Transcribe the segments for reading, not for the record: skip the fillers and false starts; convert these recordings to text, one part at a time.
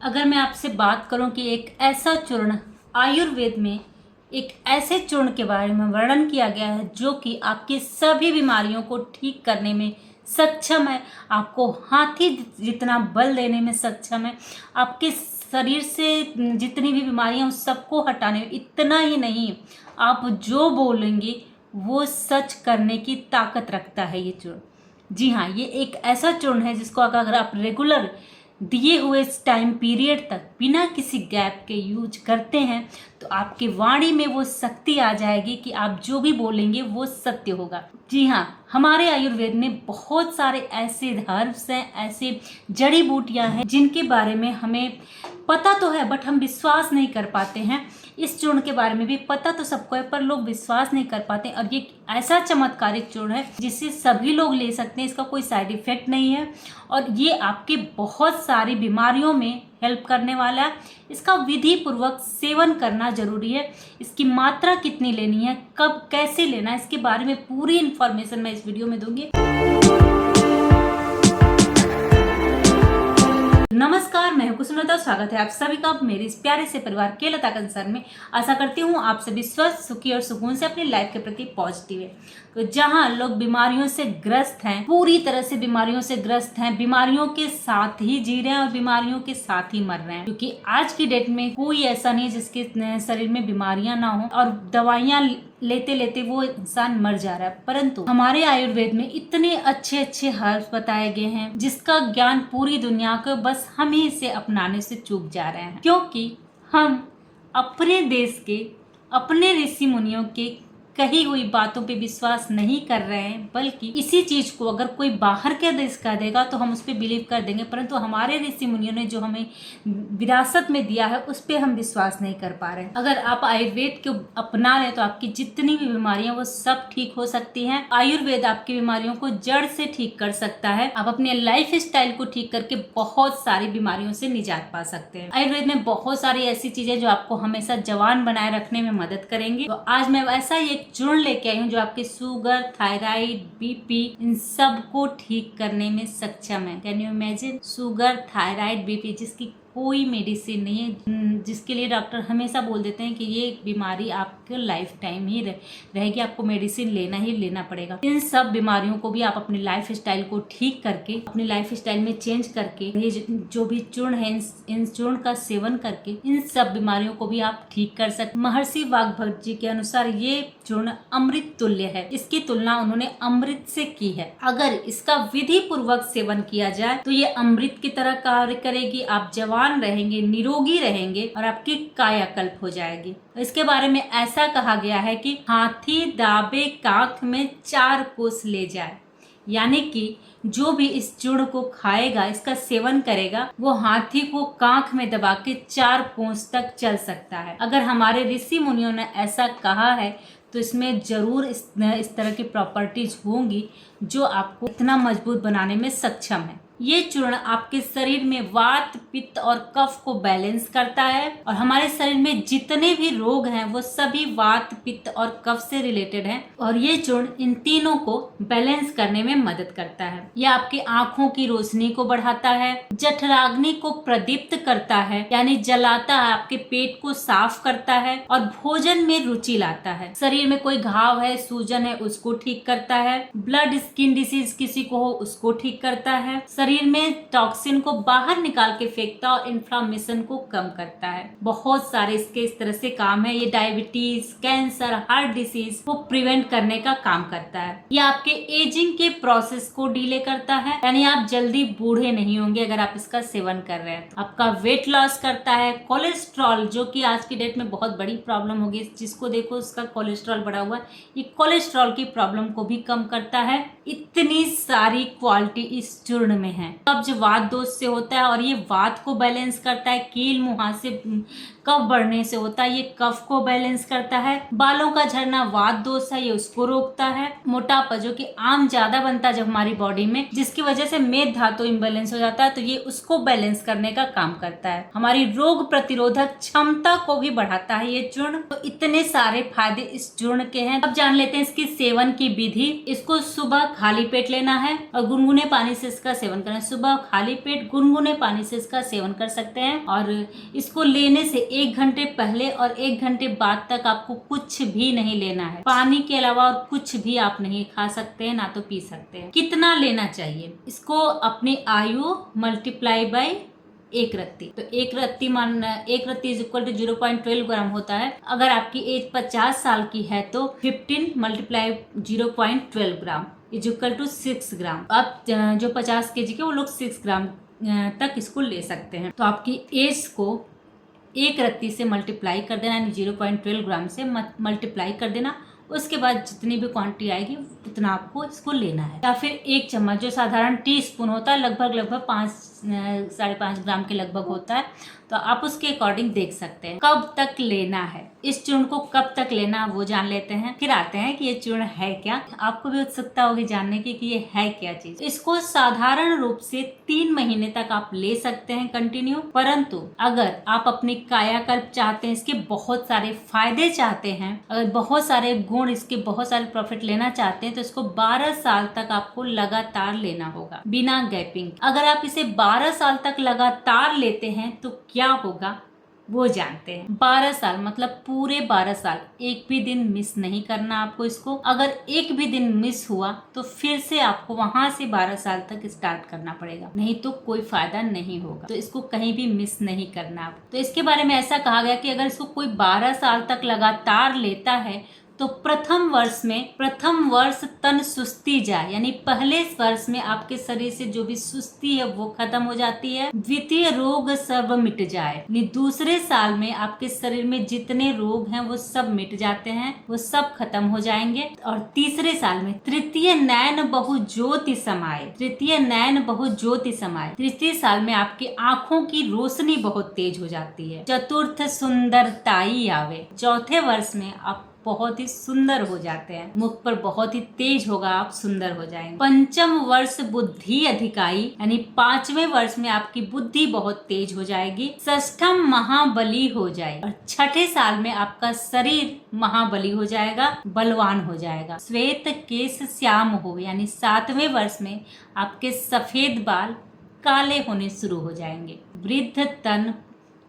अगर मैं आपसे बात करूं कि एक ऐसा चूर्ण आयुर्वेद में एक ऐसे चूर्ण के बारे में वर्णन किया गया है जो कि आपकी सभी बीमारियों को ठीक करने में सक्षम है, आपको हाथी जितना बल देने में सक्षम है, आपके शरीर से जितनी भी बीमारियां उस सबको हटाने में, इतना ही नहीं, आप जो बोलेंगे वो सच करने की ताकत रखता है ये चूर्ण। जी हाँ, ये एक ऐसा चूर्ण है जिसको अगर आप रेगुलर दिए हुए टाइम पीरियड तक बिना किसी गैप के यूज करते हैं तो आपकी वाणी में वो शक्ति आ जाएगी कि आप जो भी बोलेंगे वो सत्य होगा। जी हाँ, हमारे आयुर्वेद में बहुत सारे ऐसे हर्ब्स हैं, ऐसे जड़ी बूटियां हैं जिनके बारे में हमें पता तो है बट हम विश्वास नहीं कर पाते हैं। इस चूर्ण के बारे में भी पता तो सबको है पर लोग विश्वास नहीं कर पाते। और ये ऐसा चमत्कारिक चूर्ण है जिसे सभी लोग ले सकते हैं, इसका कोई साइड इफेक्ट नहीं है और ये आपके बहुत सारी बीमारियों में हेल्प करने वाला है। इसका विधि पूर्वक सेवन करना जरूरी है। इसकी मात्रा कितनी लेनी है, कब कैसे लेना है, इसके बारे में पूरी इन्फॉर्मेशन मैं इस वीडियो में दूंगी। नमस्कार, मैं हूं कुसुमलता। स्वागत है आप सभी का मेरे इस प्यारे से परिवार के लता कंसर्न में। आशा करती हूं आप सभी स्वस्थ, सुखी और सुकून से अपनी लाइफ के प्रति पॉजिटिव है। तो जहां लोग बीमारियों से ग्रस्त हैं, पूरी तरह से बीमारियों से ग्रस्त हैं, बीमारियों के साथ ही जी रहे हैं और बीमारियों के साथ ही मर रहे हैं, क्योंकि आज की डेट में कोई ऐसा नहीं है जिसके शरीर में बीमारियां ना हो और दवाइयां लेते लेते वो इंसान मर जा रहा है। परंतु हमारे आयुर्वेद में इतने अच्छे अच्छे हर्ब्स बताए गए हैं जिसका ज्ञान पूरी दुनिया को बस हम ही इसे अपनाने से चूक जा रहे हैं, क्योंकि हम अपने देश के, अपने ऋषि मुनियों के कही हुई बातों पे विश्वास नहीं कर रहे हैं, बल्कि इसी चीज को अगर कोई बाहर के देश का देगा तो हम उस पर बिलीव कर देंगे। परंतु हमारे ऋषि मुनियों ने जो हमें विरासत में दिया है उस पर हम विश्वास नहीं कर पा रहे हैं। अगर आप आयुर्वेद को अपना लें तो आपकी जितनी भी बीमारियां वो सब ठीक हो सकती हैं। आयुर्वेद आपकी बीमारियों को जड़ से ठीक कर सकता है। आप अपने लाइफ स्टाइल को ठीक करके बहुत सारी बीमारियों से निजात पा सकते हैं। आयुर्वेद में बहुत सारी ऐसी चीजें जो आपको हमेशा जवान बनाए रखने में मदद करेंगी। तो आज मैं ऐसा ही एक चूर्ण लेके आई हूँ जो आपके शुगर, थायराइड, बीपी, इन सब को ठीक करने में सक्षम है। Can you imagine? Sugar, thyroid, BP जिसकी कोई मेडिसिन नहीं है, जिसके लिए डॉक्टर हमेशा बोल देते हैं कि ये बीमारी आपके लाइफ टाइम ही रहेगी, आपको मेडिसिन लेना ही लेना पड़ेगा। इन सब बीमारियों को भी आप अपने लाइफ स्टाइल को ठीक करके, अपने लाइफ स्टाइल में चेंज करके, ये जो भी चूर्ण है इन चूर्ण का सेवन करके इन सब बीमारियों को भी आप ठीक कर सकते। महर्षि वाग्भट जी के अनुसार ये चूर्ण अमृत तुल्य है। इसकी तुलना उन्होंने अमृत से की है। अगर इसका विधि पूर्वक सेवन किया जाए तो ये अमृत की तरह कार्य करेगी। आप जवान रहेंगे, निरोगी रहेंगे और आपकी कायाकल्प हो जाएगी। इसके बारे में ऐसा कहा गया है कि हाथी दाबे काख में 4 कोस ले जाए, यानी कि जो भी इस चूर्ण को खाएगा, इसका सेवन करेगा, वो हाथी को कांख में दबा के 4 कोस तक चल सकता है। अगर हमारे ऋषि मुनियों ने ऐसा कहा है तो इसमें जरूर इस तरह की प्रॉपर्टीज होंगी जो आपको इतना मजबूत बनाने में सक्षम है। ये चूर्ण आपके शरीर में वात, पित्त और कफ को बैलेंस करता है और हमारे शरीर में जितने भी रोग हैं वो सभी वात, पित्त और कफ से रिलेटेड हैं और ये चूर्ण इन तीनों को बैलेंस करने में मदद करता है। ये आपकी आंखों की रोशनी को बढ़ाता है, जठराग्नि को प्रदीप्त करता है यानी जलाता है, आपके पेट को साफ करता है और भोजन में रुचि लाता है। शरीर में कोई घाव है, सूजन है, उसको ठीक करता है। ब्लड स्किन डिसीज किसी को हो उसको ठीक करता है। शरीर में टॉक्सिन को बाहर निकाल के फेंकता और इन्फ्लामेशन को कम करता है। बहुत सारे इसके इस तरह से काम है। ये डायबिटीज, कैंसर, हार्ट डिसीज को प्रिवेंट करने का काम करता है। ये आपके एजिंग के प्रोसेस को डिले करता है, यानी आप जल्दी बूढ़े नहीं होंगे अगर आप इसका सेवन कर रहे हैं। आपका वेट लॉस करता है। कोलेस्ट्रॉल, जो कि आज की डेट में बहुत बड़ी प्रॉब्लम होगी, जिसको देखो उसका कोलेस्ट्रॉल बढ़ा हुआ है, ये कोलेस्ट्रॉल की प्रॉब्लम को भी कम करता है। इतनी सारी क्वालिटी इस चूर्ण में है। कब्ज वात दोष से होता है और ये वात को बैलेंस करता है। कील मुहासे कफ बढ़ने से होता है, ये कफ को बैलेंस करता है। बालों का झड़ना वात दोष है, ये उसको रोकता है। मोटापा जो कि आम ज्यादा बनता है जब हमारी बॉडी में, जिसकी वजह से मेद धातु इम्बैलेंस हो जाता है, तो ये उसको बैलेंस करने का काम करता है। हमारी रोग प्रतिरोधक क्षमता को भी बढ़ाता है ये चूर्ण। तो इतने सारे फायदे इस चूर्ण के हैं। अब जान लेते हैं इसकी सेवन की विधि। इसको सुबह खाली पेट लेना है और गुनगुने पानी से इसका सेवन करें, सुबह खाली पेट गुनगुने पानी से इसका सेवन कर सकते हैं। और इसको लेने से 1 घंटे पहले और 1 घंटे बाद तक आपको कुछ भी नहीं लेना है। पानी के अलावा और कुछ भी आप नहीं खा सकते हैं, ना तो पी सकते हैं। कितना लेना चाहिए इसको? अपनी आयु मल्टीप्लाई बाय 1 रत्ती। तो 1 रत्ती इज इक्वल टू 0.12 ग्राम होता है। अगर आपकी एज 50 साल की है तो 15 multiply 0.12 gram is equal to 6 gram. अब जो 50 kg के वो लोग 6 ग्राम तक इसको ले सकते हैं। तो आपकी एज को 1 रत्ती से मल्टीप्लाई कर देना, यानी 0.12 ग्राम से मल्टीप्लाई कर देना। उसके बाद जितनी भी क्वांटिटी आएगी उतना आपको इसको लेना है। या फिर 1 चम्मच, जो साधारण टीस्पून होता है, लगभग 5-5.5 ग्राम के लगभग होता है, तो आप उसके अकॉर्डिंग देख सकते हैं। कब तक लेना है इस चूर्ण को, कब तक लेना वो जान लेते हैं। फिर आते हैं कि ये चूर्ण है क्या। आपको भी उत्सुकता होगी जानने की कि ये है क्या चीज। इसको साधारण रूप से 3 महीने तक आप ले सकते हैं कंटिन्यू। परंतु अगर आप अपनी कायाकल्प चाहते हैं, इसके बहुत सारे फायदे चाहते हैं, अगर बहुत सारे गुण, इसके बहुत सारे प्रॉफिट लेना चाहते हैं, तो इसको 12 साल तक आपको लगातार लेना होगा बिना गैपिंग। अगर आप इसे 12 साल तक लगातार लेते हैं तो क्या होगा वो जानते हैं। 12 साल मतलब पूरे 12 साल, एक भी दिन मिस नहीं करना आपको इसको। अगर एक भी दिन मिस हुआ तो फिर से आपको वहां से 12 साल तक स्टार्ट करना पड़ेगा, नहीं तो कोई फायदा नहीं होगा। तो इसको कहीं भी मिस नहीं करना आप। तो इसके बारे में ऐसा कहा गया कि अगर इसको कोई 12 साल तक लगातार लेता है तो प्रथम वर्ष तन सुस्ती जाए, यानी पहले वर्ष में आपके शरीर से जो भी सुस्ती है वो खत्म हो जाती है। द्वितीय रोग सब मिट जाए, यानी दूसरे साल में आपके शरीर में जितने रोग हैं वो सब मिट जाते हैं, वो सब खत्म हो जाएंगे। और तीसरे साल में तृतीय नयन बहु ज्योति समाये, तृतीय साल में आपकी आंखों की रोशनी बहुत तेज हो जाती है। चतुर्थ सुंदरताई आवे, चौथे वर्ष में आप बहुत ही सुंदर हो जाते हैं, मुख पर बहुत ही तेज होगा, आप सुंदर हो जाएंगे। पंचम वर्ष बुद्धि अधिकाई, यानी 5वें वर्ष में आपकी बुद्धि बहुत तेज हो जाएगी। षष्ठम महाबली हो जाए, और 6ठे साल में आपका शरीर महाबली हो जाएगा, बलवान हो जाएगा। श्वेत केश श्याम हो, यानी 7वें वर्ष में आपके सफेद बाल काले होने शुरू हो जाएंगे। वृद्ध तन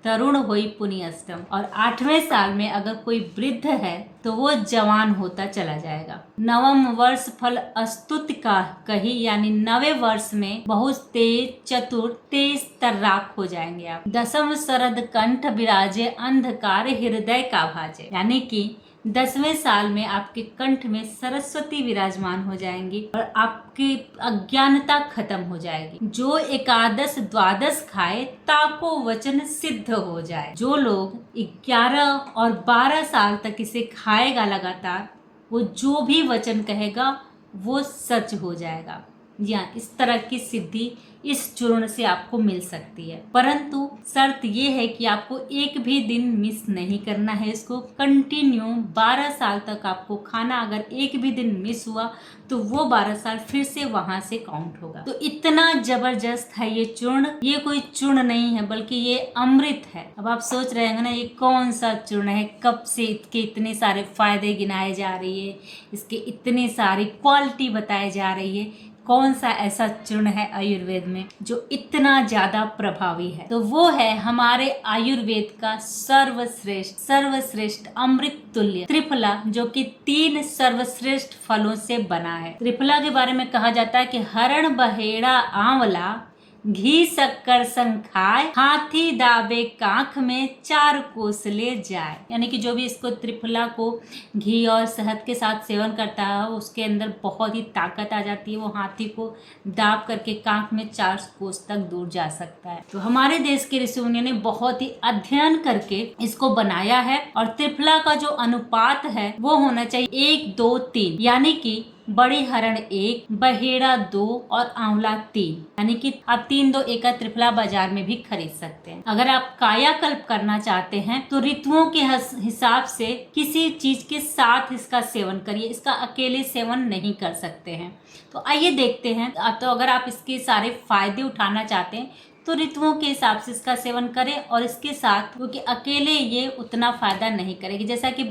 तरुण होई पुनि अष्टम, और 8वें साल में अगर कोई वृद्ध है तो वो जवान होता चला जाएगा। 9वां वर्ष फल अस्तुत का कही, यानी 9वें वर्ष में बहुत तेज चतुर तेज तर्राक हो जाएंगे आप। 10वां शरद कंठ विराजे अंधकार हृदय का भाजे, यानी कि 10वें साल में आपके कंठ में सरस्वती विराजमान हो जाएंगी और आपकी अज्ञानता खत्म हो जाएगी। जो 11 द्वादश खाए ताको वचन सिद्ध हो जाए। जो लोग 11 और 12 साल तक इसे खाएगा लगातार, वो जो भी वचन कहेगा वो सच हो जाएगा। या इस तरह की सिद्धि इस चूर्ण से आपको मिल सकती है। परंतु शर्त ये है कि आपको एक भी दिन मिस नहीं करना है। इसको कंटिन्यू 12 साल तक आपको खाना। अगर एक भी दिन मिस हुआ तो वो 12 साल फिर से वहां से काउंट होगा। तो इतना जबरदस्त है ये चूर्ण। ये कोई चूर्ण नहीं है बल्कि ये अमृत है। अब आप सोच रहे हैं ना ये कौन सा चूर्ण है, कब से इसके इतने सारे फायदे गिनाए जा रही है, इसके इतनी सारी क्वालिटी बताई जा रही है। कौन सा ऐसा चूर्ण है आयुर्वेद में जो इतना ज्यादा प्रभावी है? तो वो है हमारे आयुर्वेद का सर्वश्रेष्ठ अमृत तुल्य त्रिफला, जो कि 3 सर्वश्रेष्ठ फलों से बना है। त्रिफला के बारे में कहा जाता है कि हरण बहेड़ा आंवला घी शक्कर संग खाए, हाथी दाबे कांख में 4 कोस ले जाए। यानी कि जो भी इसको त्रिफला को घी और शहद के साथ सेवन करता है उसके अंदर बहुत ही ताकत आ जाती है। वो हाथी को दाब करके कांख में 4 कोस तक दूर जा सकता है। तो हमारे देश के ऋषि मुनियों ने बहुत ही अध्ययन करके इसको बनाया है। और त्रिफला का जो अनुपात है वो होना चाहिए 1, 2, 3, यानी कि बड़ी हरण 1, बहेड़ा 2 और आंवला 3, यानी कि आप 3, 2, 1 का त्रिफला बाजार में भी खरीद सकते हैं। अगर आप कायाकल्प करना चाहते हैं तो ऋतुओं के हिसाब से किसी चीज के साथ इसका सेवन करिए। इसका अकेले सेवन नहीं कर सकते हैं। तो आइए देखते हैं। तो अगर आप इसके सारे फायदे उठाना चाहते हैं तो ऋतुओं के हिसाब से इसका सेवन करें। और इसके साथ क्योंकि अकेले ये उतना फायदा नहीं करेगी। जैसा कि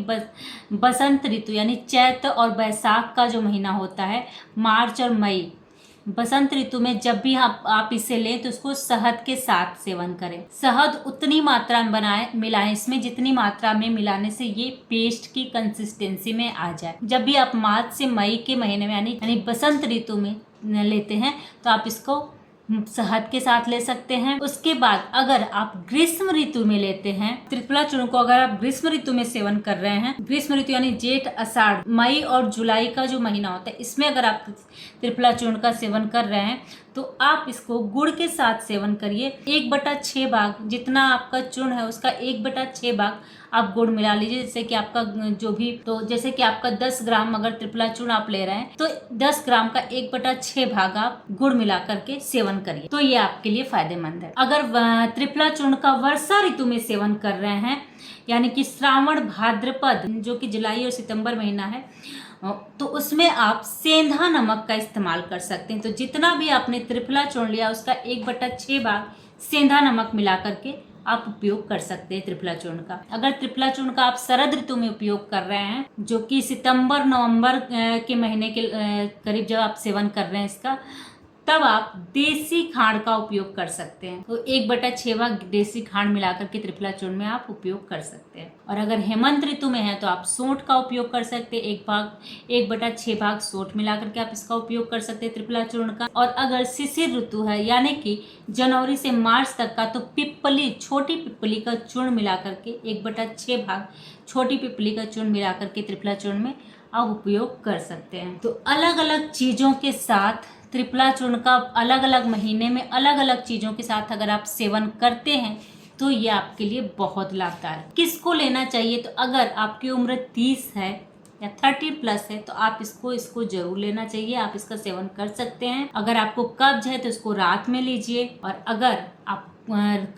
बसंत ऋतु यानी चैत्र और बैसाख का जो महीना होता है, मार्च और मई बसंत ऋतु में जब भी आप इसे लें तो उसको शहद के साथ सेवन करें। शहद उतनी मात्रा में मिलाएं इसमें जितनी मात्रा में मिलाने से ये पेस्ट की कंसिस्टेंसी में आ जाए। जब भी आप मार्च से मई के महीने में यानी बसंत ऋतु में लेते हैं तो आप इसको शहद के साथ ले सकते हैं। उसके बाद अगर आप ग्रीष्म ऋतु में लेते हैं त्रिफला चूर्ण को, अगर आप ग्रीष्म ऋतु में सेवन कर रहे हैं, ग्रीष्म ऋतु यानी जेठ आषाढ़ मई और जुलाई का जो महीना होता है, इसमें अगर आप त्रिफला चूर्ण का सेवन कर रहे हैं तो आप इसको गुड़ के साथ सेवन करिए। 1/6 भाग जितना आपका चूर्ण है उसका 1/6 भाग आप गुड़ मिला लीजिए। जैसे कि आपका जैसे कि आपका 10 ग्राम अगर त्रिफला चूर्ण आप ले रहे हैं तो 10 ग्राम का 1/6 भाग आप गुड़ मिला करके सेवन करिए, तो ये आपके लिए फायदेमंद है। अगर त्रिफला चूर्ण का वर्षा ऋतु में सेवन कर रहे हैं यानी कि श्रावण भाद्रपद जो कि जुलाई और सितंबर महीना है, तो उसमें आप सेंधा नमक का इस्तेमाल कर सकते हैं। तो जितना भी आपने त्रिफला चूर्ण लिया उसका 1/6 भाग सेंधा नमक मिला करके आप उपयोग कर सकते हैं त्रिफला चूर्ण का। अगर त्रिफला चूर्ण का आप शरद ऋतु में उपयोग कर रहे हैं जो कि सितंबर नवंबर के महीने के करीब जब आप सेवन कर रहे हैं इसका, तब आप देसी खांड का उपयोग कर सकते हैं। तो 1/6 भाग देसी खांड मिलाकर के त्रिफला चूर्ण में आप उपयोग कर सकते हैं। और अगर हेमंत ऋतु में है तो आप सौंठ का उपयोग कर सकते हैं। 1/6 भाग सौंठ मिलाकर के आप इसका उपयोग कर सकते हैं त्रिफला चूर्ण का। और अगर शिशिर ऋतु है यानी कि जनवरी से मार्च तक का, तो छोटी पिपली का चूर्ण मिलाकर के 1/6 भाग छोटी पिपली का चूर्ण मिलाकर के त्रिफला चूर्ण में आप उपयोग कर सकते हैं। तो अलग अलग चीजों के साथ त्रिफला चूर्ण का अलग अलग महीने में अलग अलग चीजों के साथ अगर आप सेवन करते हैं तो ये आपके लिए बहुत लाभदायक। किसको लेना चाहिए? तो अगर आपकी उम्र 30 है या 30+ है तो आप इसको जरूर लेना चाहिए। आप इसका सेवन कर सकते हैं। अगर आपको कब्ज है तो इसको रात में लीजिए, और अगर आप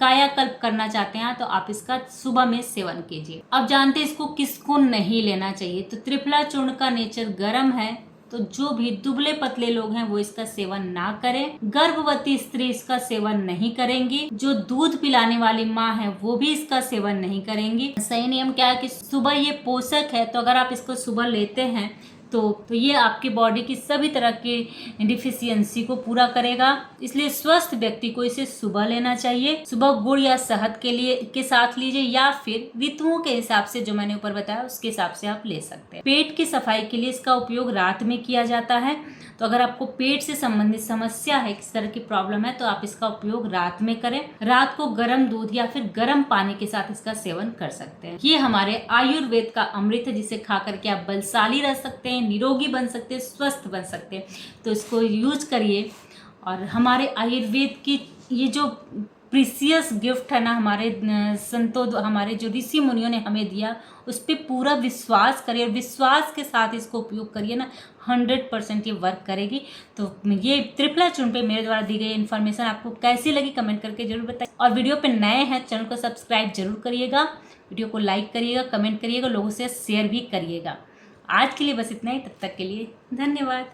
कायाकल्प करना चाहते हैं तो आप इसका सुबह में सेवन कीजिए। अब जानते हैं इसको किसको नहीं लेना चाहिए। तो त्रिफला चूर्ण का नेचर गर्म है, तो जो भी दुबले पतले लोग हैं वो इसका सेवन ना करें। गर्भवती स्त्री इसका सेवन नहीं करेंगी। जो दूध पिलाने वाली माँ है वो भी इसका सेवन नहीं करेंगी। सही नियम क्या है कि सुबह ये पोषक है, तो अगर आप इसको सुबह लेते हैं तो ये आपकी बॉडी की सभी तरह की डिफिशियंसी को पूरा करेगा। इसलिए स्वस्थ व्यक्ति को इसे सुबह लेना चाहिए। सुबह गुड़ या शहद के साथ लीजिए, या फिर ऋतुओं के हिसाब से जो मैंने ऊपर बताया उसके हिसाब से आप ले सकते हैं। पेट की सफाई के लिए इसका उपयोग रात में किया जाता है। तो अगर आपको पेट से संबंधित समस्या है, किस तरह की प्रॉब्लम है, तो आप इसका उपयोग रात में करें। रात को गर्म दूध या फिर गर्म पानी के साथ इसका सेवन कर सकते हैं। ये हमारे आयुर्वेद का अमृत है, जिसे खा करके आप बलशाली रह सकते हैं, निरोगी बन सकते हैं, स्वस्थ बन सकते हैं। तो इसको यूज करिए। और हमारे आयुर्वेद की ये जो प्रीसियस गिफ्ट है ना, हमारे संतों, हमारे जो ऋषि मुनियों ने हमें दिया, उस पर पूरा विश्वास करिए और विश्वास के साथ इसको उपयोग करिए ना, 100% ये वर्क करेगी। तो ये त्रिफला चूर्ण पे मेरे द्वारा दी गई इन्फॉर्मेशन आपको कैसी लगी कमेंट करके जरूर बताइए। और वीडियो पे नए हैं चैनल को सब्सक्राइब जरूर करिएगा, वीडियो को लाइक करिएगा, कमेंट करिएगा, लोगों से शेयर भी करिएगा। आज के लिए बस इतना ही, तब तक के लिए धन्यवाद।